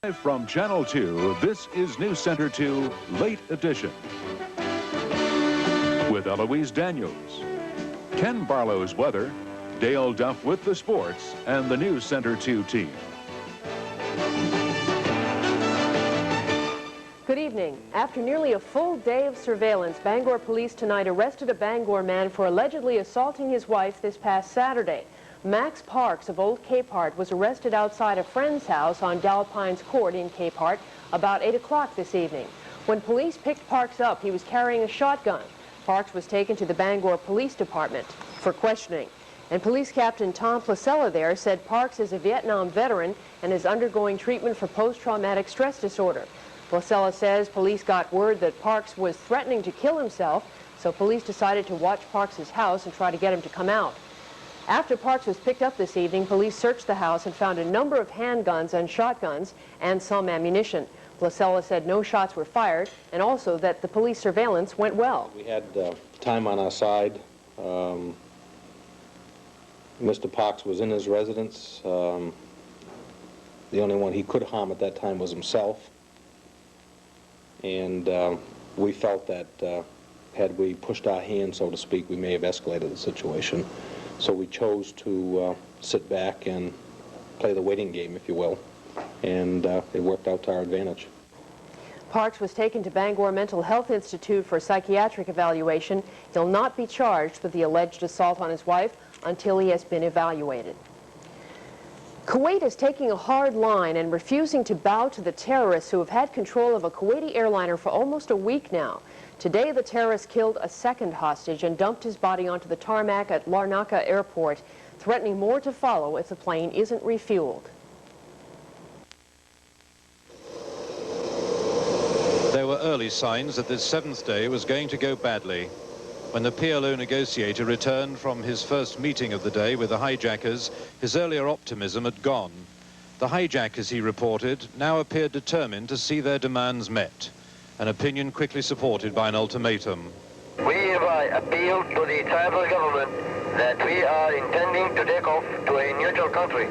From Channel 2, this is NewsCenter 2 Late Edition. With Eloise Daniels, Ken Barlow's weather, Dale Duff with the sports, and the NewsCenter 2 team. Good evening. After nearly a full day of surveillance, Bangor police tonight arrested a Bangor man for allegedly assaulting his wife this past Saturday. Max Parks of Old Capehart was arrested outside a friend's house on Dalpines Court in Capehart about 8 o'clock this evening. When police picked Parks up, he was carrying a shotgun. Parks was taken to the Bangor Police Department for questioning. And Police Captain Tom Placella there said Parks is a Vietnam veteran and is undergoing treatment for post-traumatic stress disorder. Placella says police got word that Parks was threatening to kill himself, so police decided to watch Parks' house and try to get him to come out. After Parks was picked up this evening, police searched the house and found a number of handguns and shotguns and some ammunition. Placella said no shots were fired and also that the police surveillance went well. We had time on our side. Mr. Parks was in his residence. The only one he could harm at that time was himself. And we felt that had we pushed our hand, so to speak, we may have escalated the situation. So we chose to sit back and play the waiting game, if you will, and it worked out to our advantage. Parks was taken to Bangor Mental Health Institute for psychiatric evaluation. He'll not be charged with the alleged assault on his wife until he has been evaluated. Kuwait is taking a hard line and refusing to bow to the terrorists who have had control of a Kuwaiti airliner for almost a week now. Today, the terrorist killed a second hostage and dumped his body onto the tarmac at Larnaca Airport, threatening more to follow if the plane isn't refueled. There were early signs that this seventh day was going to go badly. When the PLO negotiator returned from his first meeting of the day with the hijackers, his earlier optimism had gone. The hijackers, he reported, now appeared determined to see their demands met, an opinion quickly supported by an ultimatum. We hereby appeal to the tribal government that we are intending to take off to a neutral country.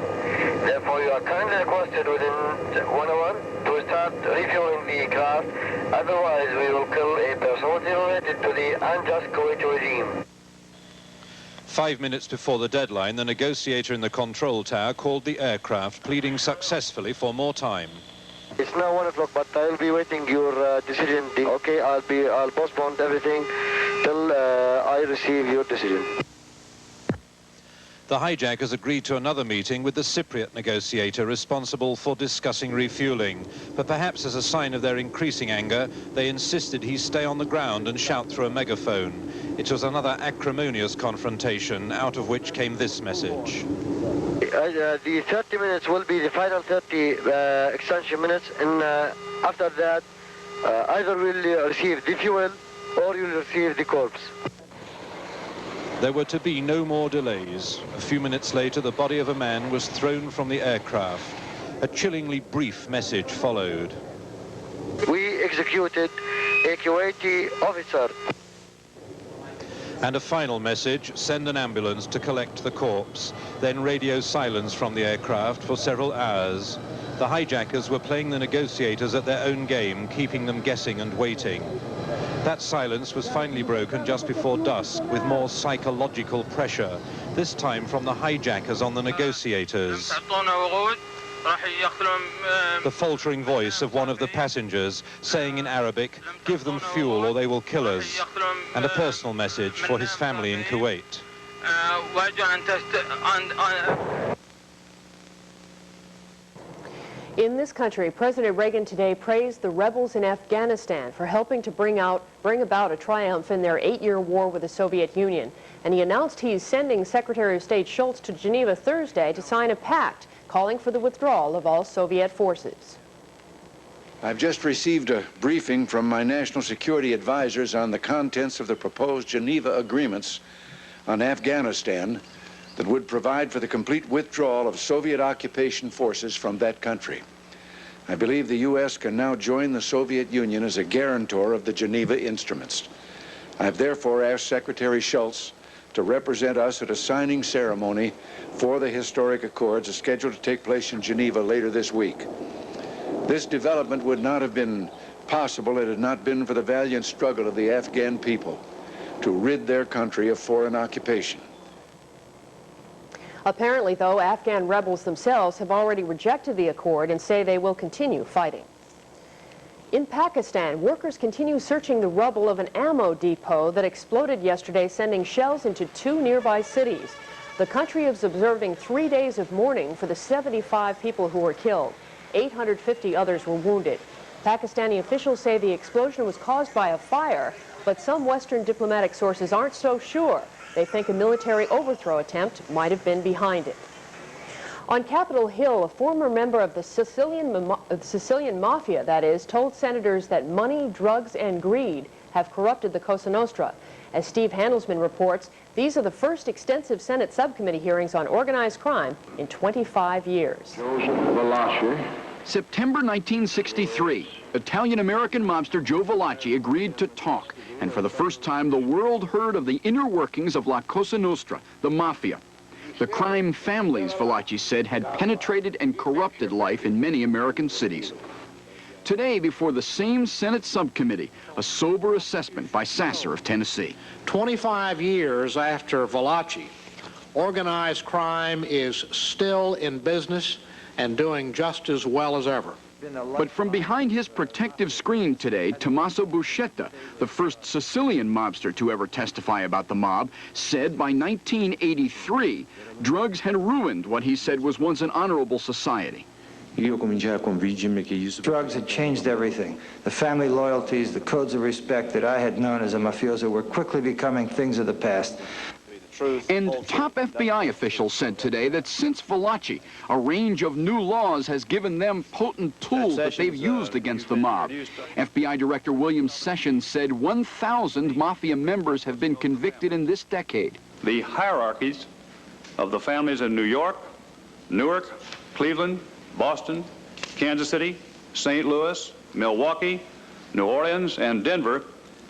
Therefore, you are kindly requested within 1 hour to start refueling the craft. Otherwise, we will kill a personality related to the unjust Kuwaiti regime. 5 minutes before the deadline, the negotiator in the control tower called the aircraft, pleading successfully for more time. It's now 1 o'clock, but I'll be waiting your decision. Okay, I'll postpone everything till I receive your decision. The hijackers agreed to another meeting with the Cypriot negotiator responsible for discussing refueling. But perhaps as a sign of their increasing anger, they insisted he stay on the ground and shout through a megaphone. It was another acrimonious confrontation, out of which came this message. The 30 minutes will be the final 30 extension minutes, and after that, either we'll receive the fuel or you'll receive the corpse. There were to be no more delays. A few minutes later, the body of a man was thrown from the aircraft. A chillingly brief message followed. We executed a Kuwaiti officer. And a final message, send an ambulance to collect the corpse. Then radio silence from the aircraft for several hours. The hijackers were playing the negotiators at their own game, keeping them guessing and waiting. That silence was finally broken just before dusk with more psychological pressure, this time from the hijackers on the negotiators. The faltering voice of one of the passengers saying in Arabic, "Give them fuel or they will kill us," and a personal message for his family in Kuwait. In this country, President Reagan today praised the rebels in Afghanistan for helping to bring about a triumph in their 8-year war with the Soviet Union. And he announced he's sending Secretary of State Schultz to Geneva Thursday to sign a pact calling for the withdrawal of all Soviet forces. I've just received a briefing from my national security advisors on the contents of the proposed Geneva agreements on Afghanistan that would provide for the complete withdrawal of Soviet occupation forces from that country. I believe the U.S. can now join the Soviet Union as a guarantor of the Geneva instruments. I have therefore asked Secretary Schultz to represent us at a signing ceremony for the historic accords scheduled to take place in Geneva later this week. This development would not have been possible had it not been for the valiant struggle of the Afghan people to rid their country of foreign occupation. Apparently, though, Afghan rebels themselves have already rejected the accord and say they will continue fighting. In Pakistan, workers continue searching the rubble of an ammo depot that exploded yesterday, sending shells into 2 nearby cities. The country is observing 3 days of mourning for the 75 people who were killed. 850 others were wounded. Pakistani officials say the explosion was caused by a fire, but some Western diplomatic sources aren't so sure. They think a military overthrow attempt might have been behind it. On Capitol Hill, a former member of the Sicilian Mafia, that is, told senators that money, drugs, and greed have corrupted the Cosa Nostra. As Steve Handelsman reports, these are the first extensive Senate subcommittee hearings on organized crime in 25 years. September 1963, Italian-American mobster Joe Valachi agreed to talk, and for the first time the world heard of the inner workings of La Cosa Nostra, the Mafia. The crime families, Valachi said, had penetrated and corrupted life in many American cities. Today, before the same Senate subcommittee, a sober assessment by Sasser of Tennessee. 25 years after Valachi, organized crime is still in business and doing just as well as ever. But from behind his protective screen today, Tommaso Buscetta, the first Sicilian mobster to ever testify about the mob, said by 1983, drugs had ruined what he said was once an honorable society. Drugs had changed everything. The family loyalties, the codes of respect that I had known as a mafioso were quickly becoming things of the past. And top FBI officials said today that since Valachi, a range of new laws has given them potent tools that they've used against the mob. FBI Director William Sessions said 1,000 mafia members have been convicted in this decade. The hierarchies of the families in New York, Newark, Cleveland, Boston, Kansas City, St. Louis, Milwaukee, New Orleans, and Denver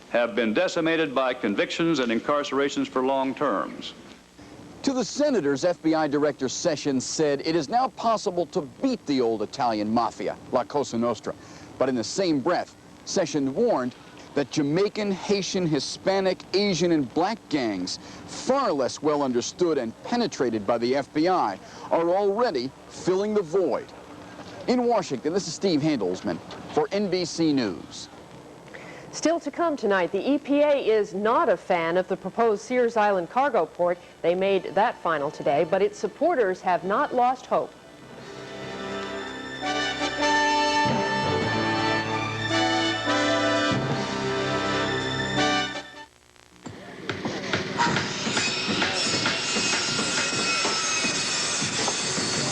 have been decimated by convictions and incarcerations for long terms. To the senators, FBI Director Sessions said it is now possible to beat the old Italian mafia, La Cosa Nostra. But in the same breath, Sessions warned that Jamaican, Haitian, Hispanic, Asian, and black gangs, far less well understood and penetrated by the FBI, are already filling the void. In Washington, this is Steve Handelsman for NBC News. Still to come tonight, the EPA is not a fan of the proposed Sears Island cargo port. They made that final today, but its supporters have not lost hope.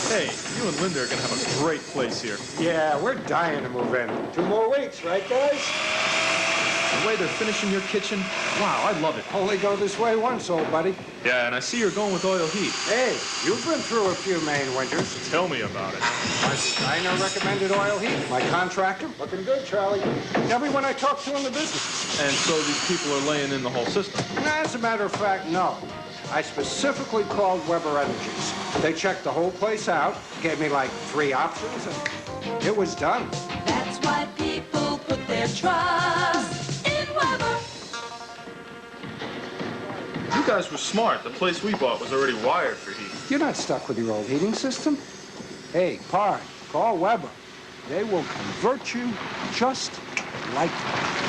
Hey, you and Linda are going to have a great place here. Yeah, we're dying to move in. 2 more weeks, right, guys? The way they're finishing your kitchen, wow, I love it. Only go this way once, old buddy. Yeah, and I see you're going with oil heat. Hey, you've been through a few Maine winters. Tell me about it. My Steiner recommended oil heat. My contractor, looking good, Charlie. Everyone I talk to in the business. And so these people are laying in the whole system? As a matter of fact, no. I specifically called Weber Energies. They checked the whole place out, gave me like 3 options, and it was done. That's why people put their trust in Weber. You guys were smart. The place we bought was already wired for heat. You're not stuck with your old heating system. Hey, Pard, call Weber. They will convert you just like that.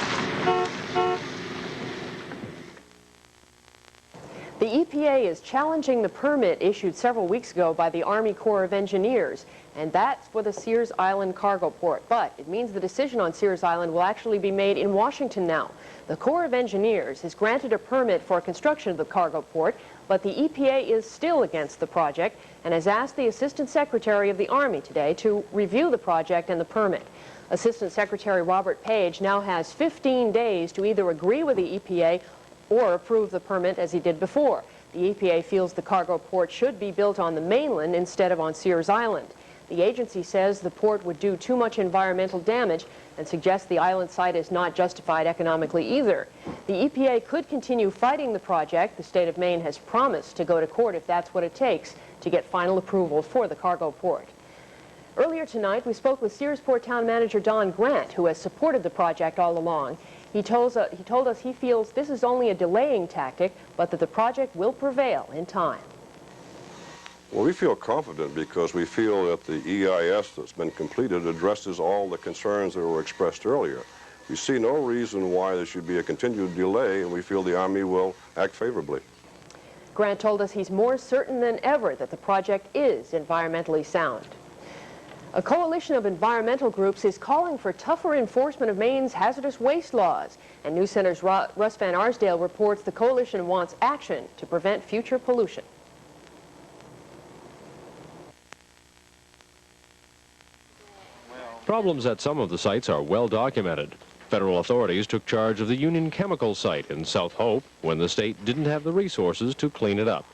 The EPA is challenging the permit issued several weeks ago by the Army Corps of Engineers, and that's for the Sears Island cargo port. But it means the decision on Sears Island will actually be made in Washington now. The Corps of Engineers has granted a permit for construction of the cargo port, but the EPA is still against the project and has asked the Assistant Secretary of the Army today to review the project and the permit. Assistant Secretary Robert Page now has 15 days to either agree with the EPA or approve the permit as he did before. The EPA feels the cargo port should be built on the mainland instead of on Sears Island. The agency says the port would do too much environmental damage and suggests the island site is not justified economically either. The EPA could continue fighting the project. The state of Maine has promised to go to court if that's what it takes to get final approval for the cargo port. Earlier tonight, we spoke with Searsport Town Manager Don Grant, who has supported the project all along. He told us he feels this is only a delaying tactic, but that the project will prevail in time. Well, we feel confident because we feel that the EIS that's been completed addresses all the concerns that were expressed earlier. We see no reason why there should be a continued delay, and we feel the Army will act favorably. Grant told us he's more certain than ever that the project is environmentally sound. A coalition of environmental groups is calling for tougher enforcement of Maine's hazardous waste laws. And NewsCenter's Russ Van Arsdale reports the coalition wants action to prevent future pollution. Problems at some of the sites are well documented. Federal authorities took charge of the Union Chemical site in South Hope when the state didn't have the resources to clean it up.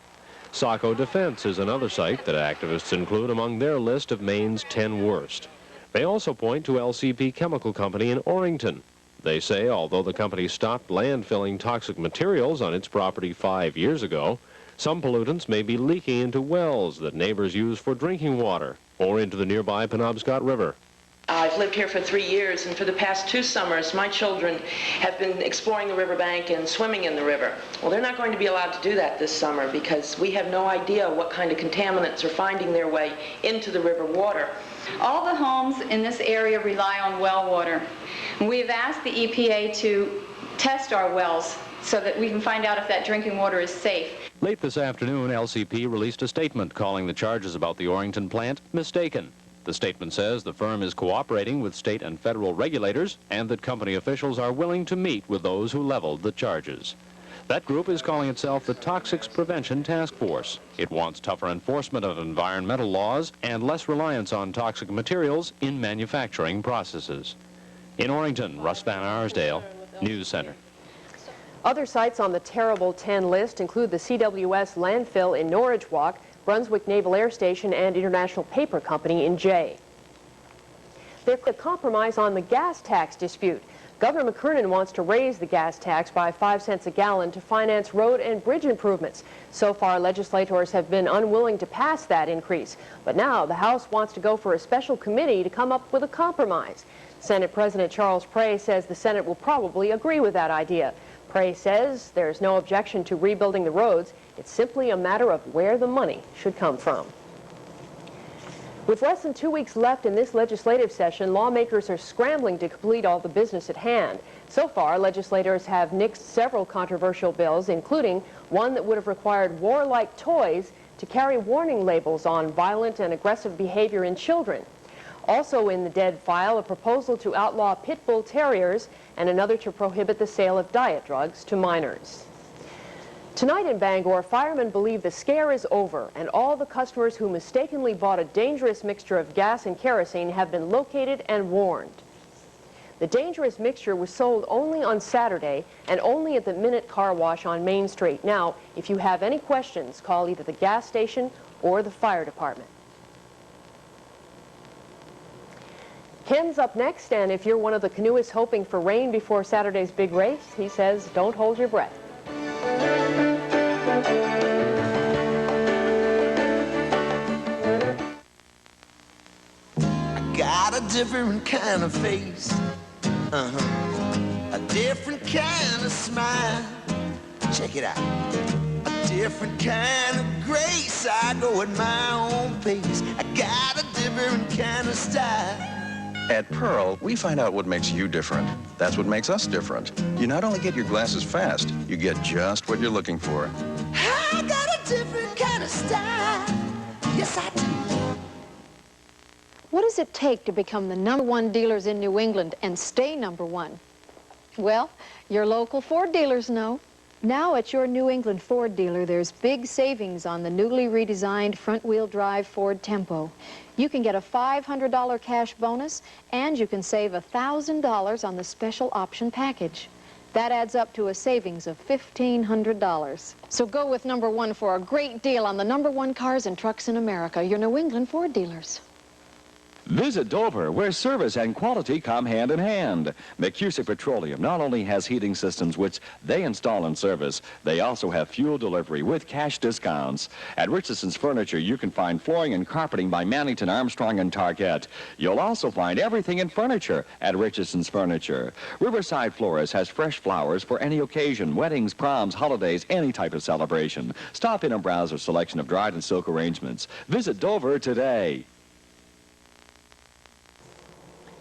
Saco Defense is another site that activists include among their list of Maine's 10 worst. They also point to LCP Chemical Company in Orrington. They say although the company stopped landfilling toxic materials on its property 5 years ago, some pollutants may be leaking into wells that neighbors use for drinking water or into the nearby Penobscot River. I've lived here for 3 years, and for the past 2 summers, my children have been exploring the riverbank and swimming in the river. Well, they're not going to be allowed to do that this summer because we have no idea what kind of contaminants are finding their way into the river water. All the homes in this area rely on well water. We have asked the EPA to test our wells so that we can find out if that drinking water is safe. Late this afternoon, LCP released a statement calling the charges about the Orrington plant mistaken. The statement says the firm is cooperating with state and federal regulators and that company officials are willing to meet with those who leveled the charges. That group is calling itself the Toxics Prevention Task Force. It wants tougher enforcement of environmental laws and less reliance on toxic materials in manufacturing processes. In Orrington, Russ Van Arsdale, NewsCenter. Other sites on the terrible 10 list include the CWS landfill in Norridge Walk, Brunswick Naval Air Station, and International Paper Company in Jay. There's a compromise on the gas tax dispute. Governor McKernan wants to raise the gas tax by 5 cents a gallon to finance road and bridge improvements. So far, legislators have been unwilling to pass that increase. But now the House wants to go for a special committee to come up with a compromise. Senate President Charles Prey says the Senate will probably agree with that idea. Prey says there's no objection to rebuilding the roads. It's simply a matter of where the money should come from. With less than 2 weeks left in this legislative session, lawmakers are scrambling to complete all the business at hand. So far, legislators have nixed several controversial bills, including one that would have required warlike toys to carry warning labels on violent and aggressive behavior in children. Also in the dead file, a proposal to outlaw pit bull terriers and another to prohibit the sale of diet drugs to minors. Tonight in Bangor, firemen believe the scare is over and all the customers who mistakenly bought a dangerous mixture of gas and kerosene have been located and warned. The dangerous mixture was sold only on Saturday and only at the Minute Car Wash on Main Street. Now, if you have any questions, call either the gas station or the fire department. Ken's up next, and if you're one of the canoeists hoping for rain before Saturday's big race, he says, don't hold your breath. I got a different kind of face, a different kind of smile. Check it out. A different kind of grace. I go at my own pace. I got a different kind of style. At Pearl, we find out what makes you different. That's what makes us different. You not only get your glasses fast, you get just what you're looking for. I got a different kind of style. Yes, I do. What does it take to become the #1 dealers in New England and stay #1? Well, your local Ford dealers know. Now at your New England Ford dealer, there's big savings on the newly redesigned front-wheel drive Ford Tempo. You can get a $500 cash bonus, and you can save $1,000 on the special option package. That adds up to a savings of $1,500. So go with #1 for a great deal on the #1 cars and trucks in America, your New England Ford dealers. Visit Dover, where service and quality come hand in hand. McCusick Petroleum not only has heating systems which they install and service, they also have fuel delivery with cash discounts. At Richardson's Furniture, you can find flooring and carpeting by Mannington, Armstrong, and Target. You'll also find everything in furniture at Richardson's Furniture. Riverside Florist has fresh flowers for any occasion, weddings, proms, holidays, any type of celebration. Stop in and browse a selection of dried and silk arrangements. Visit Dover today.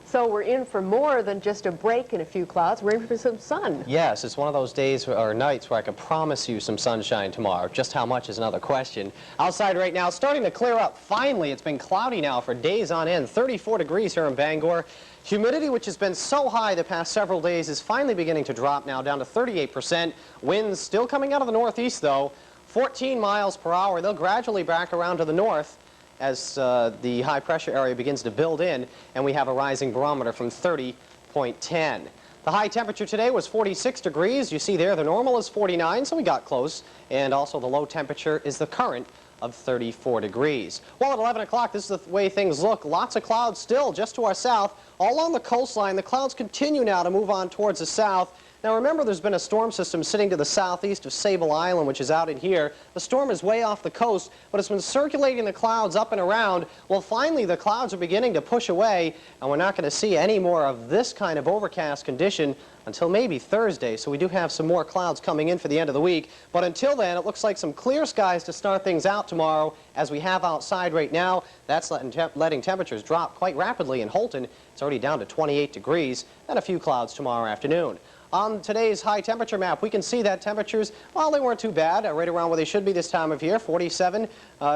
So we're in for more than just a break and a few clouds. We're in for some sun. Yes, it's one of those days or nights where I can promise you some sunshine tomorrow. Just how much is another question. Outside right now, starting to clear up. Finally, it's been cloudy now for days on end. 34 degrees here in Bangor. Humidity, which has been so high the past several days, is finally beginning to drop now down to 38%. Winds still coming out of the northeast, though. 14 miles per hour. They'll gradually back around to the north as the high pressure area begins to build in, and we have a rising barometer from 30.10. The high temperature today was 46 degrees. You see there the normal is 49, so we got close, and also the low temperature is the current of 34 degrees. Well, at 11 o'clock, this is the way things look. Lots of clouds still just to our south. All along the coastline, the clouds continue now to move on towards the south. Now remember, there's been a storm system sitting to the southeast of Sable Island, which is out in here. The storm is way off the coast, but it's been circulating the clouds up and around. Well, finally, the clouds are beginning to push away, and we're not going to see any more of this kind of overcast condition until maybe Thursday. So we do have some more clouds coming in for the end of the week. But until then, it looks like some clear skies to start things out tomorrow, as we have outside right now. That's letting temperatures drop quite rapidly in Holton. It's already down to 28 degrees, and a few clouds tomorrow afternoon. On today's high temperature map, we can see that temperatures, well, they weren't too bad, right around where they should be this time of year. 47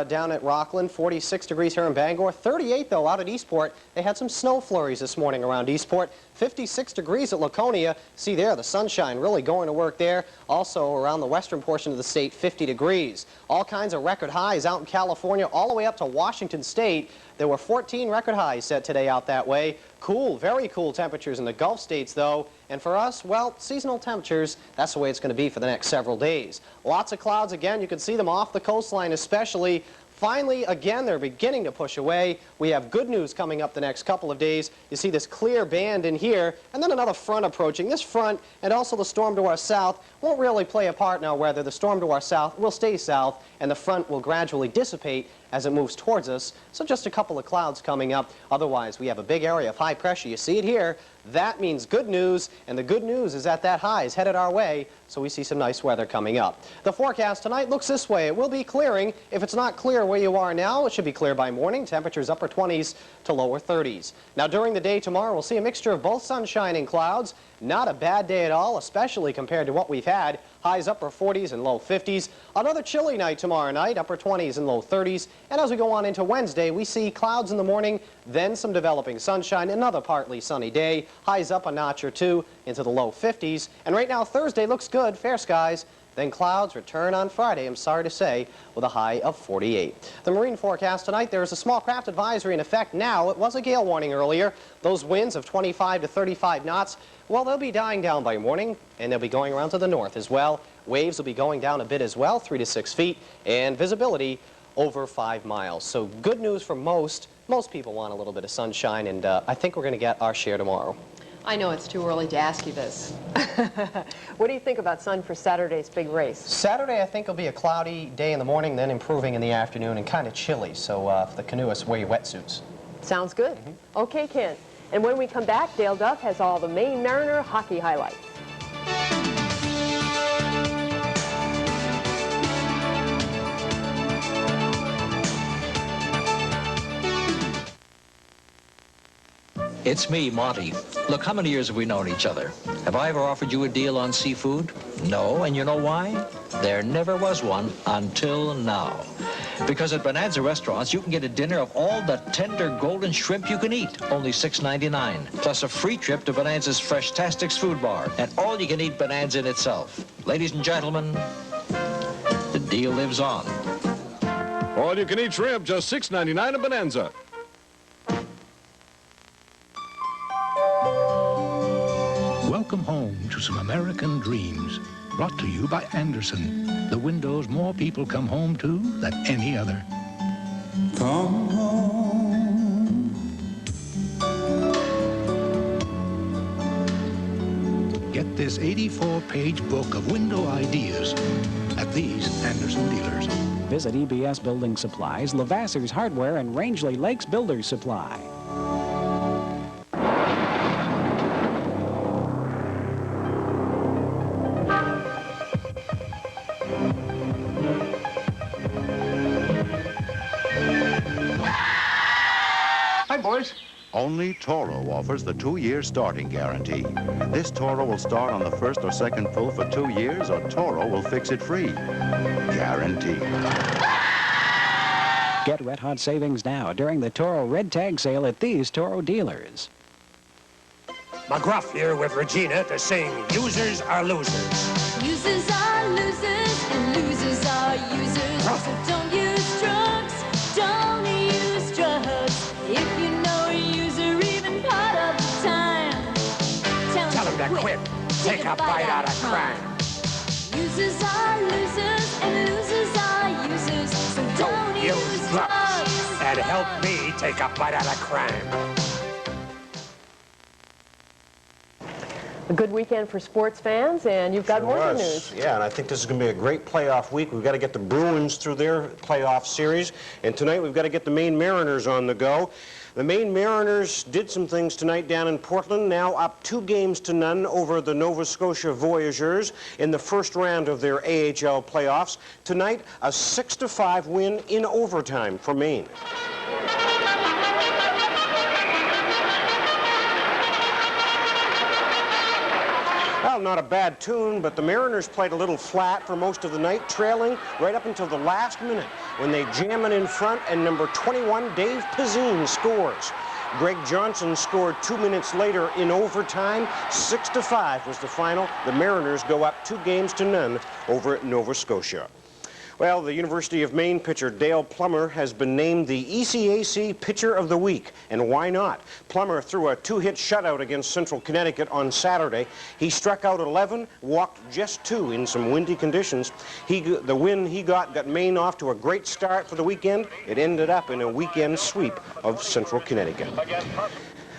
down at Rockland, 46 degrees here in Bangor, 38 though out at Eastport. They had some snow flurries this morning around Eastport. 56 degrees at Laconia. See there, the sunshine really going to work there. Also around the western portion of the state, 50 degrees. All kinds of record highs out in California, all the way up to Washington State. There were 14 record highs set today out that way. Cool, very cool temperatures in the Gulf states, though. And for us, well, seasonal temperatures, that's the way it's going to be for the next several days. Lots of clouds again. You can see them off the coastline especially. Finally, again, they're beginning to push away. We have good news coming up the next couple of days. You see this clear band in here, and then another front approaching. This front and also the storm to our south won't really play a part now, whether the storm to our south will stay south and the front will gradually dissipate as it moves towards us. So just a couple of clouds coming up. Otherwise, we have a big area of high pressure. You see it here. That means good news, and the good news is that high is headed our way, so we see some nice weather coming up. The forecast tonight looks this way. It will be clearing. If it's not clear where you are now, it should be clear by morning. Temperatures upper 20s to lower 30s. Now, during the day tomorrow, we'll see a mixture of both sunshine and clouds. Not a bad day at all, especially compared to what we've had. Highs upper 40s and low 50s. Another chilly night tomorrow night, upper 20s and low 30s. And as we go on into Wednesday, we see clouds in the morning, then some developing sunshine, another partly sunny day. Highs up a notch or two into the low 50s. And right now, Thursday looks good, fair skies. Then clouds return on Friday, I'm sorry to say, with a high of 48. The marine forecast tonight, there is a small craft advisory in effect now. It was a gale warning earlier. Those winds of 25 to 35 knots, well, they'll be dying down by morning, and they'll be going around to the north as well. Waves will be going down a bit as well, 3 to 6 feet, and visibility over 5 miles. So good news for most. Most people want a little bit of sunshine, and I think we're going to get our share tomorrow. I know it's too early to ask you this. What do you think about sun for Saturday's big race? Saturday, I think, will be a cloudy day in the morning, then improving in the afternoon and kind of chilly. So for the canoeists, wear your wetsuits. Sounds good. Okay, Ken. And when we come back, Dale Duff has all the Maine Mariner hockey highlights. It's me, Monty. Look, how many years have we known each other? Have I ever offered you a deal on seafood? No, and you know why? There never was one until now. Because at Bonanza restaurants, you can get a dinner of all the tender golden shrimp you can eat, only $6.99, plus a free trip to Bonanza's Fresh-Tastics food bar, and all you can eat Bonanza in itself. Ladies and gentlemen, the deal lives on. All you can eat shrimp, just $6.99 at Bonanza. Welcome home to some American dreams, brought to you by Anderson, the windows more people come home to than any other. Come home this 84-page book of window ideas at these Anderson dealers. Visit EBS Building Supplies, Levasseurs Hardware, and Rangeley Lakes Builders Supply. Hi, boys. Only Toro offers the 2-year starting guarantee. This Toro will start on the first or second pull for 2 years, or Toro will fix it free. Guaranteed. Get Red Hot savings now during the Toro Red Tag sale at these Toro dealers. McGruff here with Regina to sing Users Are Losers. Users are losers and losers are users. So don't use drugs, don't use drugs. If you know a user even part of the time, tell them to quit. Take a bite out of crime. Users are losers and losers are users. So don't use drugs. And help me take a bite out of crime. A good weekend for sports fans, and you've got more good news. Yeah, and I think this is going to be a great playoff week. We've got to get the Bruins through their playoff series, and tonight we've got to get the Maine Mariners on the go. The Maine Mariners did some things tonight down in Portland, now up 2-0 over the Nova Scotia Voyageurs in the first round of their AHL playoffs. Tonight, a 6-5 win in overtime for Maine. Well, not a bad tune, but the Mariners played a little flat for most of the night, trailing right up until the last minute when they jam it in front and number 21, Dave Pizzine, scores. Greg Johnson scored 2 minutes later in overtime. 6-5 was the final. The Mariners go up 2-0 over at Nova Scotia. Well, the University of Maine pitcher Dale Plummer has been named the ECAC Pitcher of the Week, and why not? Plummer threw a 2-hit shutout against Central Connecticut on Saturday. He struck out 11, walked just 2 in some windy conditions. The win he got Maine off to a great start for the weekend. It ended up in a weekend sweep of Central Connecticut.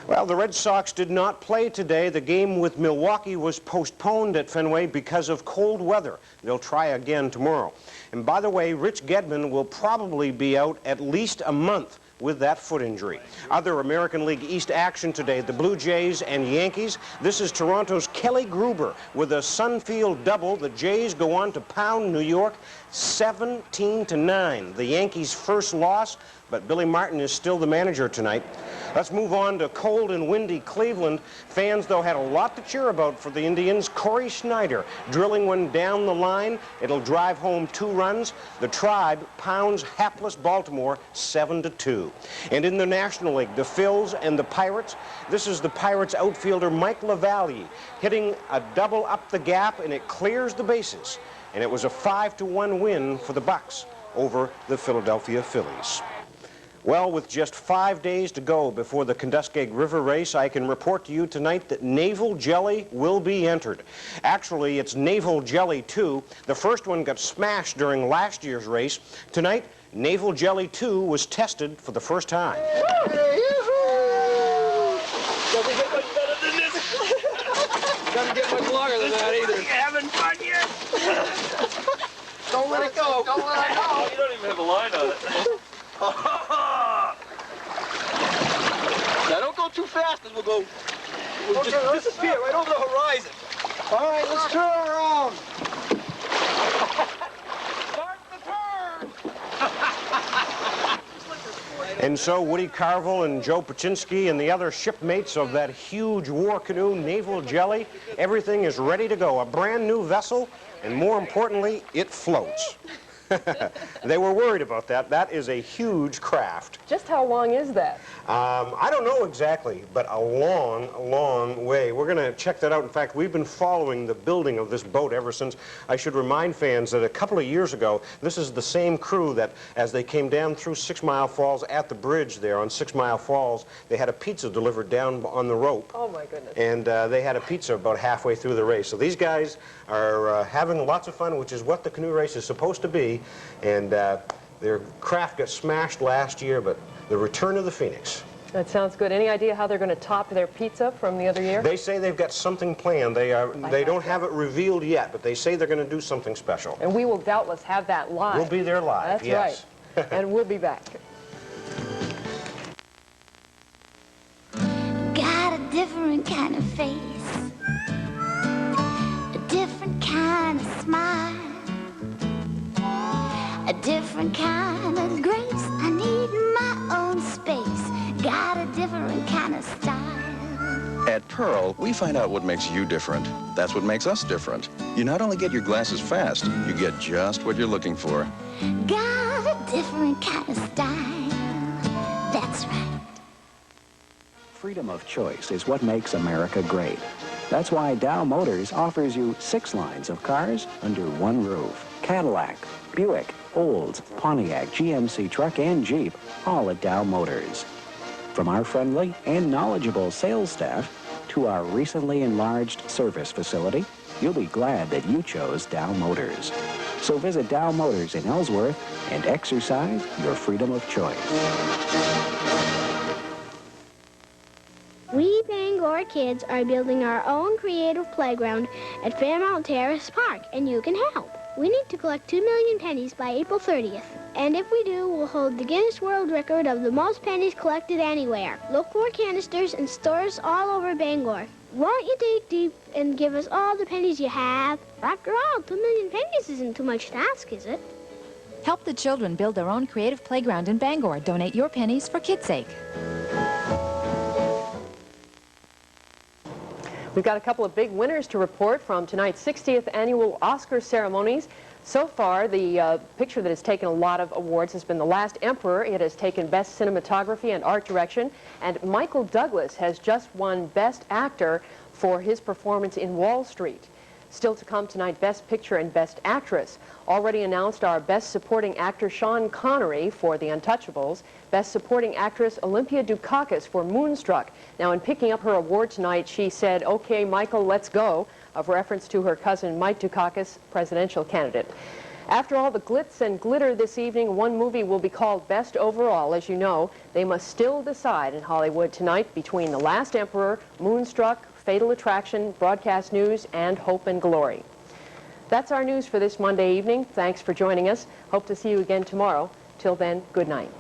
Well, the Red Sox did not play today. The game with Milwaukee was postponed at Fenway because of cold weather. They'll try again tomorrow. And by the way, Rich Gedman will probably be out at least a month with that foot injury. Other American League East action today, the Blue Jays and Yankees. This is Toronto's Kelly Gruber with a Sunfield double. The Jays go on to pound New York 17-9. The Yankees' first loss, but Billy Martin is still the manager tonight. Let's move on to cold and windy Cleveland. Fans, though, had a lot to cheer about for the Indians. Corey Schneider drilling one down the line. It'll drive home 2 runs. The Tribe pounds hapless Baltimore 7-2. And in the National League, the Phils and the Pirates. This is the Pirates outfielder Mike LaVallee hitting a double up the gap, and it clears the bases. And it was a 5-1 win for the Bucks over the Philadelphia Phillies. Well, with just 5 days to go before the Kenduskeag River race, I can report to you tonight that Naval Jelly will be entered. Actually, it's Naval Jelly 2. The first one got smashed during last year's race. Tonight, Naval Jelly 2 was tested for the first time. Doesn't get much better than this. Doesn't get much longer than that either. You having fun yet? Don't let it go. Don't let it go. You don't even have a line on it. Now don't go too fast, and we'll just disappear right over the horizon. All right, let's turn around. And so Woody Carville and Joe Paczynski and the other shipmates of that huge war canoe, Naval Jelly, everything is ready to go. A brand new vessel, and more importantly, it floats. They were worried about that. That is a huge craft. Just how long is that? I don't know exactly, but a long, long way. We're going to check that out. In fact, we've been following the building of this boat ever since. I should remind fans that a couple of years ago, this is the same crew that, as they came down through 6 Mile Falls at the bridge there on 6 Mile Falls, they had a pizza delivered down on the rope. Oh, my goodness. And they had a pizza about halfway through the race. So these guys are having lots of fun, which is what the canoe race is supposed to be. And their craft got smashed last year, but the return of the Phoenix. That sounds good. Any idea how they're going to top their pizza from the other year? They say they've got something planned. They don't have it revealed yet, but they say they're going to do something special. And we will doubtless have that live. We'll be there live, That's yes. right. And we'll be back. Got a different kind of face, a different kind of smile, a different kind of grace. I need my own space. Got a different kind of style. At Pearl, we find out what makes you different. That's what makes us different. You not only get your glasses fast, you get just what you're looking for. Got a different kind of style. That's right. Freedom of choice is what makes America great. That's why Dow Motors offers you 6 lines of cars under one roof. Cadillac, Buick, Olds, Pontiac, GMC truck, and Jeep, all at Dow Motors. From our friendly and knowledgeable sales staff to our recently enlarged service facility, you'll be glad that you chose Dow Motors. So visit Dow Motors in Ellsworth and exercise your freedom of choice. We Bangor kids are building our own creative playground at Fairmount Terrace Park, and you can help. We need to collect 2 million pennies by April 30th. And if we do, we'll hold the Guinness World Record of the most pennies collected anywhere. Look for canisters in stores all over Bangor. Won't you dig deep and give us all the pennies you have? After all, 2 million pennies isn't too much to ask, is it? Help the children build their own creative playground in Bangor. Donate your pennies for kids' sake. We've got a couple of big winners to report from tonight's 60th annual Oscar ceremonies. So far, the picture that has taken a lot of awards has been The Last Emperor. It has taken Best Cinematography and Art Direction. And Michael Douglas has just won Best Actor for his performance in Wall Street. Still to come tonight, Best Picture and Best Actress. Already announced are Best Supporting Actor Sean Connery for The Untouchables, Best Supporting Actress Olympia Dukakis for Moonstruck. Now, in picking up her award tonight, she said, "Okay, Michael, let's go," of reference to her cousin Mike Dukakis, presidential candidate. After all the glitz and glitter this evening, one movie will be called Best Overall. As you know, they must still decide in Hollywood tonight between The Last Emperor, Moonstruck, Fatal Attraction, Broadcast News, and Hope and Glory. That's our news for this Monday evening. Thanks for joining us. Hope to see you again tomorrow. Till then, good night.